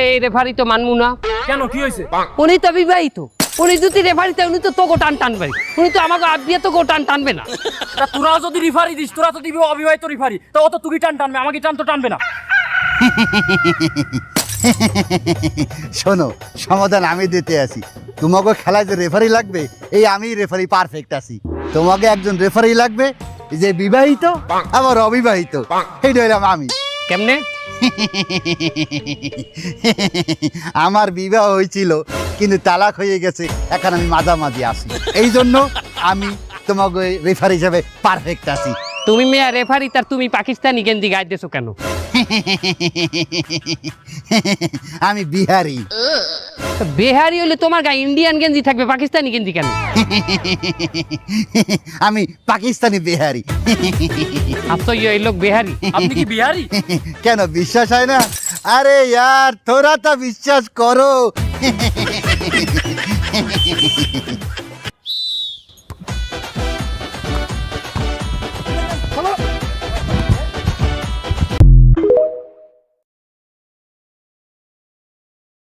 এই রেফারি তো মানমু না। কেন কি হয়েছে? উনি তো বিবাহিত, উনি যদি রেফারিতে উনি তো তোকে টান টানবে, উনি তো আমাকে আবিয়ে তো টান টানবে না। তা তোরাও যদি রিফারি দিস, তোরা তো দিবি অবিবাহিত রিফারি, তো ও তো তুই টান টানবে, আমাকে টান তো টানবে না। শোনো, সমাধান আমি দিতে আসি। তোমাকে খেলায় যে রেফারি লাগবে, এই আমি রেফারি পারফেক্ট আছি। তোমাকে একজন রেফারি লাগবে যে বিবাহিত আবার অবিবাহিত, এইটা হইলাম আমি। কেমনে? আমার বিবাহ হয়েছিল কিন্তু তালাক হয়ে গেছে, এখন আমি মাঝামাঝি আছি, এই জন্য আমি তোমাকে রেফারি হিসাবে পারফেক্ট আছি। তুমি মেয়া রেফারি, তার তুমি পাকিস্তানি গেঞ্জি গায়ে দিছো কেন? আমি বিহারি। বিহারি হলে তোমার গায়ে ইন্ডিয়ান গেঞ্জি থাকবে, পাকিস্তানি গেঞ্জি কেন? আমি পাকিস্তানি বিহারি। আশ্চর্য, এই লোক বিহারি। আপনি কি বিহারি? কেন বিশ্বাস হয় না? আরে यार, তোরা তো বিশ্বাস করো।